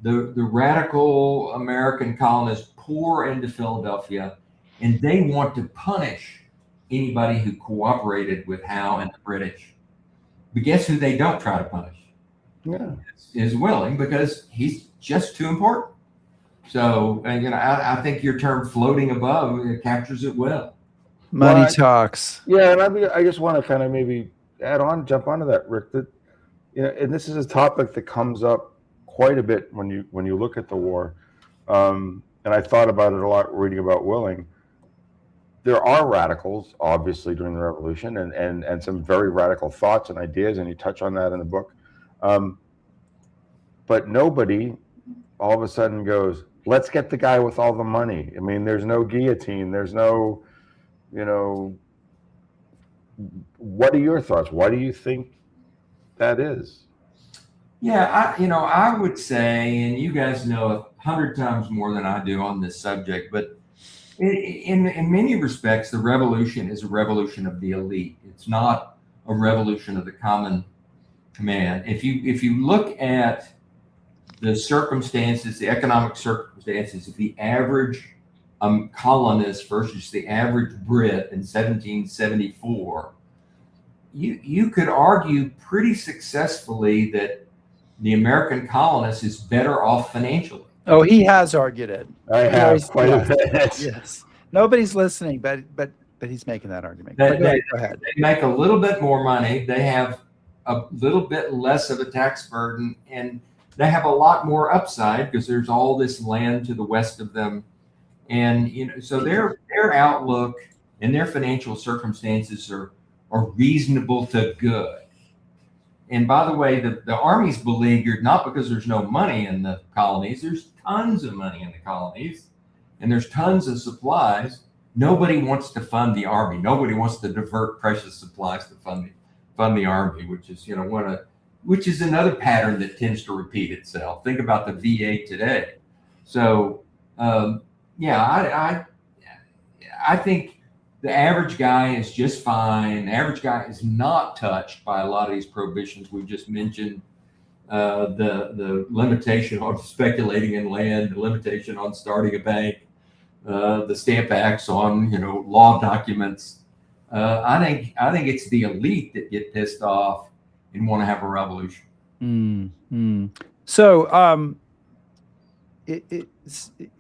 the radical American colonists pour into Philadelphia, and they want to punish anybody who cooperated with Howe and the British. But guess who they don't try to punish? Yeah. Is Willing, because he's just too important. So, I think your term "floating above" captures it well. Money talks. Yeah, and I just want to kind of maybe jump onto that, Rick. That and this is a topic that comes up quite a bit when you look at the war, and I thought about it a lot reading about Willing. There are radicals, obviously, during the Revolution, and some very radical thoughts and ideas, and you touch on that in the book. But nobody all of a sudden goes, let's get the guy with all the money. I mean, there's no guillotine. There's no, what are your thoughts? Why do you think that is? Yeah, I would say, and you guys know 100 times more than I do on this subject, but in many respects, the revolution is a revolution of the elite. It's not a revolution of the common man. If you look at the circumstances, the economic circumstances of the average colonist versus the average Brit in 1774, you could argue pretty successfully that the American colonist is better off financially. Oh, he has argued it. I have quite a bit. Yes. Nobody's listening, but he's making that argument. Go ahead. They make a little bit more money. They have a little bit less of a tax burden, and they have a lot more upside because there's all this land to the west of them. And so their outlook and their financial circumstances are reasonable to good. And by the way, the army's beleaguered not because there's no money in the colonies. There's tons of money in the colonies, and there's tons of supplies. Nobody wants to fund the army. Nobody wants to divert precious supplies to fund the army, which is another pattern that tends to repeat itself. Think about the VA today. So I think the average guy is just fine. The average guy is not touched by a lot of these prohibitions we just mentioned. The limitation on speculating in land, the limitation on starting a bank, the Stamp Acts on law documents. I think it's the elite that get pissed off and want to have a revolution. So in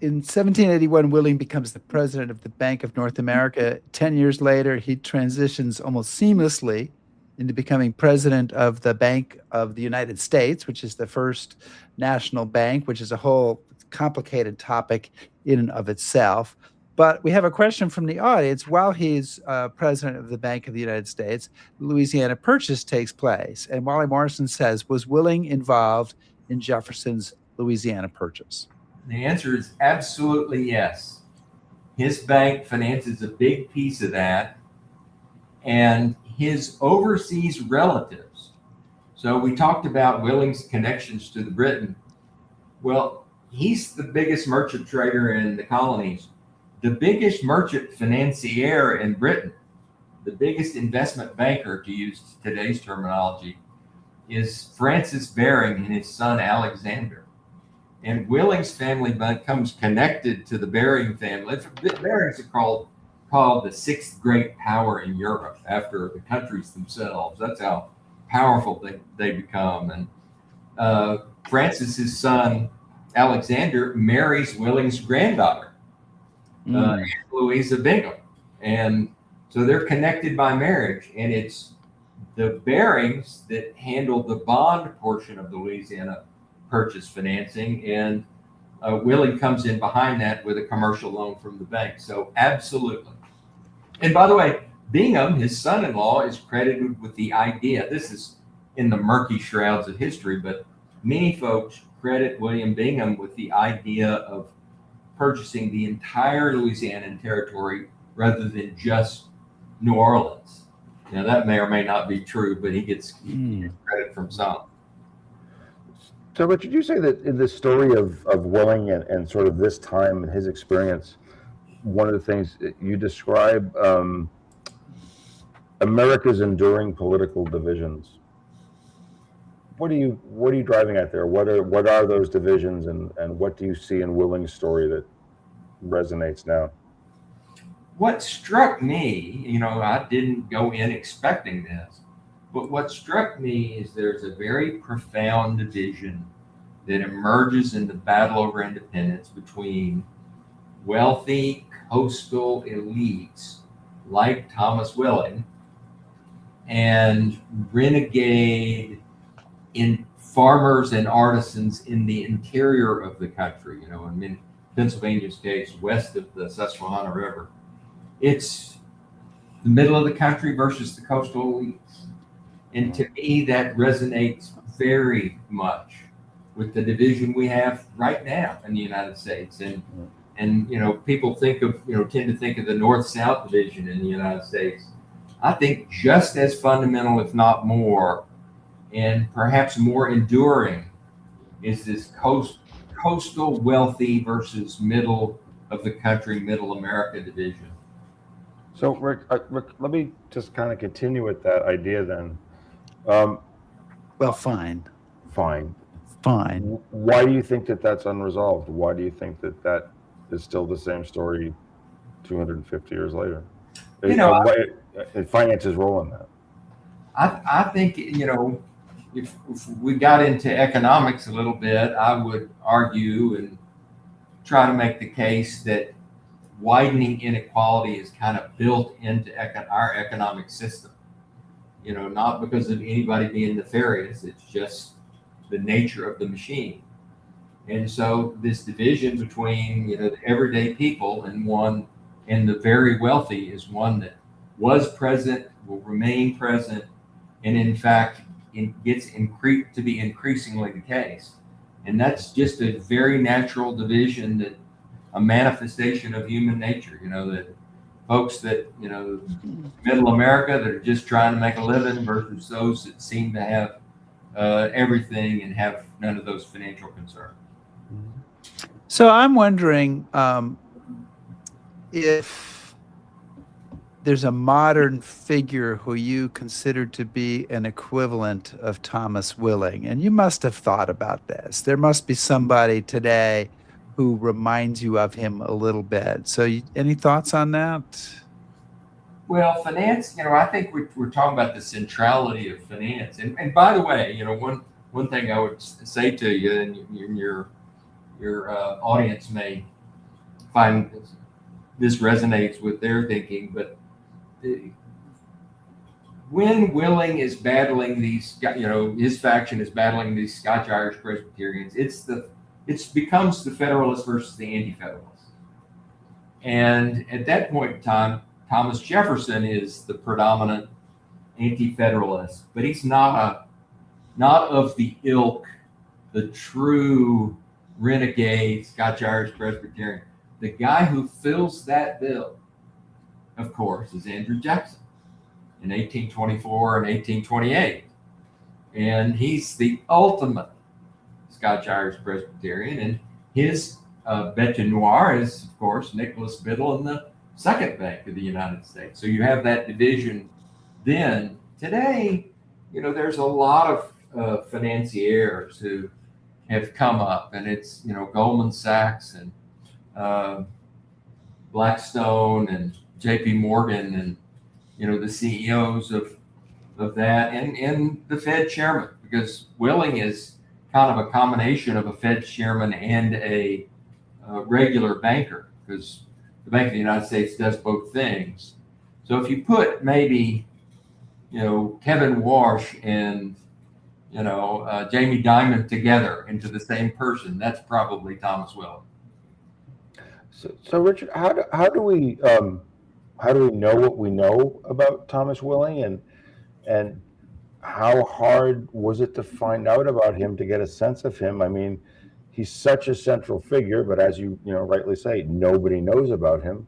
1781, Willing becomes the president of the Bank of North America. 10 years later, he transitions almost seamlessly into becoming president of the Bank of the United States, which is the first national bank, which is a whole complicated topic in and of itself. But we have a question from the audience. While he's president of the Bank of the United States, the Louisiana Purchase takes place. And Wally Morrison says, was Willing involved in Jefferson's Louisiana Purchase? The answer is absolutely yes. His bank finances a big piece of that, and his overseas relatives. So we talked about Willing's connections to the Britain. Well, he's the biggest merchant trader in the colonies, the biggest merchant financier in Britain, the biggest investment banker, to use today's terminology, is Francis Baring and his son Alexander. And Willing's family becomes connected to the Baring family. Barings are called the sixth great power in Europe after the countries themselves. That's how powerful they become. And Francis's son Alexander marries Willing's granddaughter, Louisa Bingham, and so they're connected by marriage. And it's the Barings that handle the bond portion of the Louisiana Purchase financing, and Willing comes in behind that with a commercial loan from the bank. So absolutely. And by the way, Bingham, his son-in-law, is credited with the idea. This is in the murky shrouds of history, but many folks credit William Bingham with the idea of purchasing the entire Louisiana territory rather than just New Orleans. Now, that may or may not be true, but he gets credit from some. So, Richard, you say that in the story of Willing and sort of this time and his experience, one of the things that you describe America's enduring political divisions. What are you driving at there? What are those divisions, and what do you see in Willing's story that resonates now? What struck me, I didn't go in expecting this, but what struck me is there's a very profound division that emerges in the battle over independence between wealthy coastal elites like Thomas Willing and renegade in farmers and artisans in the interior of the country, in Pennsylvania's case, west of the Susquehanna River. It's the middle of the country versus the coastal elites. And to me, that resonates very much with the division we have right now in the United States. And people tend to think of the North-South division in the United States. I think just as fundamental, if not more, and perhaps more enduring, is this coastal wealthy versus middle of the country, middle America division. So, Rick, let me just kind of continue with that idea then. Well, fine. Why do you think that that's unresolved? Why do you think that that is still the same story 250 years later? Finance's role in that. I think, if we got into economics a little bit, I would argue and try to make the case that widening inequality is kind of built into our economic system. Not because of anybody being nefarious, it's just the nature of the machine. And so this division between, the everyday people and the very wealthy is one that was present, will remain present, and in fact, it gets to be increasingly the case. And that's just a very natural division, that a manifestation of human nature, that folks that, middle America that are just trying to make a living versus those that seem to have everything and have none of those financial concerns. So I'm wondering if there's a modern figure who you consider to be an equivalent of Thomas Willing, and you must have thought about this. There must be somebody today who reminds you of him a little bit. So any thoughts on that? Well, finance, I think we're talking about the centrality of finance. And by the way, one thing I would say to you, and your audience may find this resonates with their thinking, but when Willing is battling these, his faction is battling these Scotch-Irish Presbyterians, it becomes the Federalists versus the Anti-Federalists. And at that point in time, Thomas Jefferson is the predominant Anti-Federalist, but he's not of the ilk, the true renegade Scotch-Irish Presbyterian. The guy who fills that bill, of course, is Andrew Jackson in 1824 and 1828. And he's the ultimate Scotch-Irish Presbyterian. And his bête noire is, of course, Nicholas Biddle and the Second Bank of the United States. So you have that division then. Today, there's a lot of financiers who have come up, and it's, Goldman Sachs and Blackstone and JP Morgan and, the CEOs of that and the Fed chairman, because Willing is kind of a combination of a Fed chairman and a regular banker, because the Bank of the United States does both things. So if you put maybe, Kevin Walsh and, Jamie Dimon together into the same person, that's probably Thomas Willing. So Richard, how do we know what we know about Thomas Willing, and how hard was it to find out about him, to get a sense of him? I mean, he's such a central figure, but as you rightly say, nobody knows about him.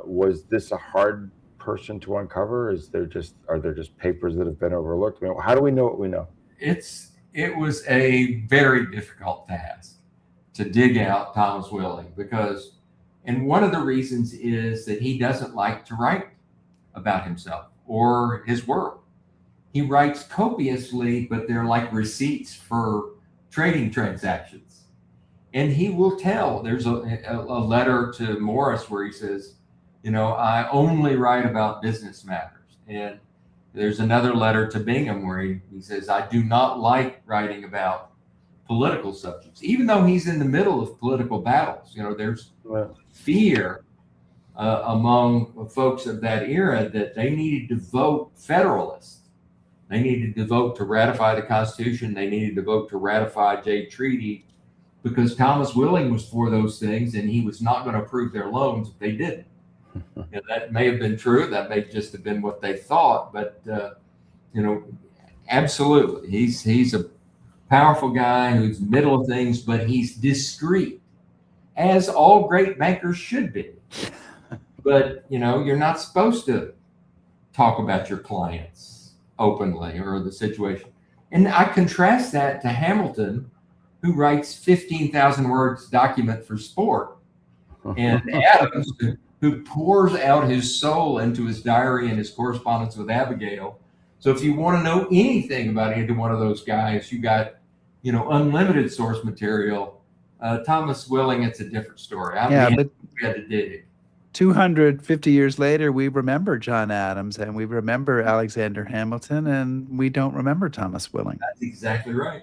Was this a hard person to uncover? Are there just papers that have been overlooked? I mean, how do we know what we know? It's it was a very difficult task to dig out Thomas Willing and one of the reasons is that he doesn't like to write about himself or his work. He writes copiously, but they're like receipts for trading transactions. And he will tell, there's a letter to Morris where he says, I only write about business matters. And there's another letter to Bingham where he says, I do not like writing about political subjects, even though he's in the middle of political battles. There's fear among folks of that era that they needed to vote Federalist. They needed to vote to ratify the Constitution. They needed to vote to ratify Jay Treaty because Thomas Willing was for those things and he was not going to approve their loans if they didn't. That may have been true. That may just have been what they thought. But, absolutely. He's a powerful guy who's middle of things, but he's discreet, as all great bankers should be. But, you're not supposed to talk about your clients openly or the situation. And I contrast that to Hamilton, who writes 15,000 words document for sport, and Adams, who pours out his soul into his diary and his correspondence with Abigail. So if you want to know anything about either one of those guys, you got, unlimited source material. Thomas Willing, it's a different story. But we had to dig. 250 years later, we remember John Adams and we remember Alexander Hamilton, and we don't remember Thomas Willing. That's exactly right.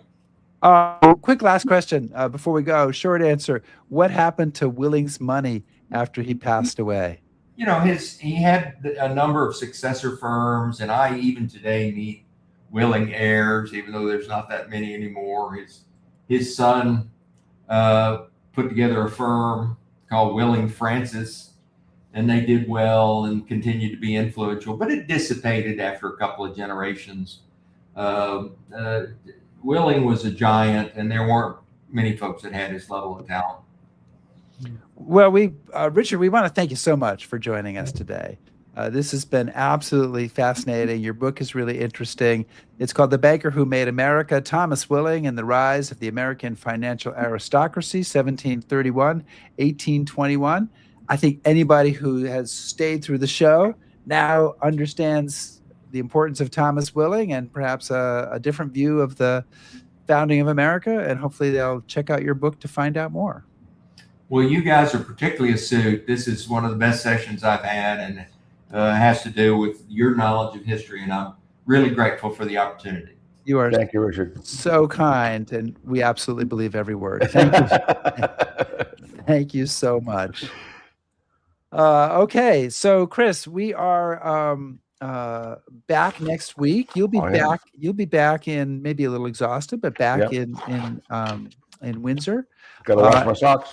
Quick last question before we go. Short answer. What happened to Willing's money after he passed away? He had a number of successor firms, and I even today meet willing heirs, even though there's not that many anymore. His son put together a firm called Willing Francis, and they did well and continued to be influential, but it dissipated after a couple of generations. Willing was a giant, and there weren't many folks that had his level of talent. Well, Richard, we want to thank you so much for joining us today. This has been absolutely fascinating. Your book is really interesting. It's called The Banker Who Made America, Thomas Willing and the Rise of the American Financial Aristocracy, 1731, 1821. I think anybody who has stayed through the show now understands the importance of Thomas Willing and perhaps a different view of the founding of America, and hopefully they'll check out your book to find out more. Well, you guys are particularly astute. This is one of the best sessions I've had, and has to do with your knowledge of history, and I'm really grateful for the opportunity. You are Thank you, Richard. So kind, and we absolutely believe every word. Thank you. Thank you so much. Okay, so Chris, we are back next week. You'll be back. Yeah. You'll be back in, maybe a little exhausted, but back in Windsor. Got to wash my socks.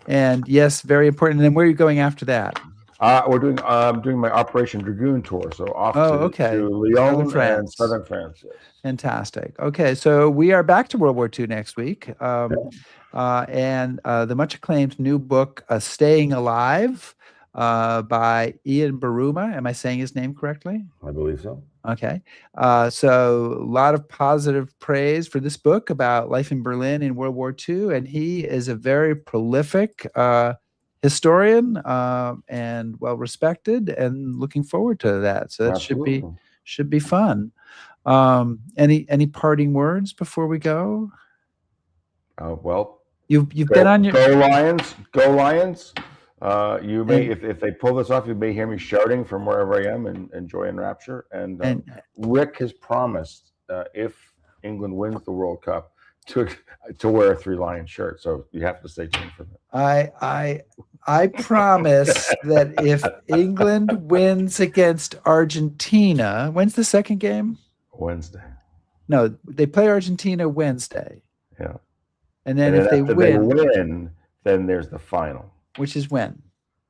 And yes, very important. And then where are you going after that? We're doing my Operation Dragoon tour, so off to Lyon and southern France. Yes. Fantastic. Okay, so we are back to World War II next week, and the much acclaimed new book, "Staying Alive," by Ian Baruma. Am I saying his name correctly? I believe so. Okay, so a lot of positive praise for this book about life in Berlin in World War II, and he is a very prolific historian and well respected, and looking forward to that. So that should be fun. Any parting words before we go? Well, you've been on your Go Lions. You may, if they pull this off, you may hear me shouting from wherever I am in joy and rapture. And Rick has promised, if England wins the World Cup, to wear a 3 Lion shirt. So you have to stay tuned for that. I promise that if England wins against Argentina, when's the second game? Wednesday. No, they play Argentina Wednesday. Yeah. And then if they win, then there's the final. Which is when?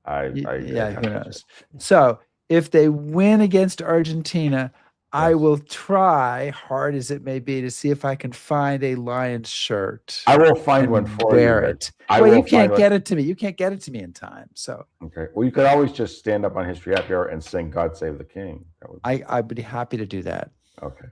Who knows? So if they win against Argentina, I will try, hard as it may be, to see if I can find a Lions shirt. I will find one for you. Wear it. Well, you can't get it to me. You can't get it to me in time. So okay. Well, you could always just stand up on History Happy Hour and sing "God Save the King." I'd be happy to do that. Okay.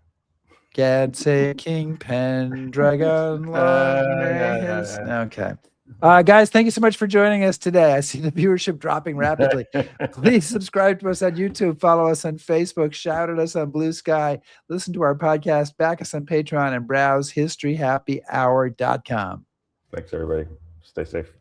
Can't say King Pendragon long may his. Okay. Guys, thank you so much for joining us today. I see the viewership dropping rapidly. Please subscribe to us on YouTube, follow us on Facebook, shout at us on Blue Sky, listen to our podcast, back us on Patreon, and browse historyhappyhour.com. Thanks, everybody. Stay safe.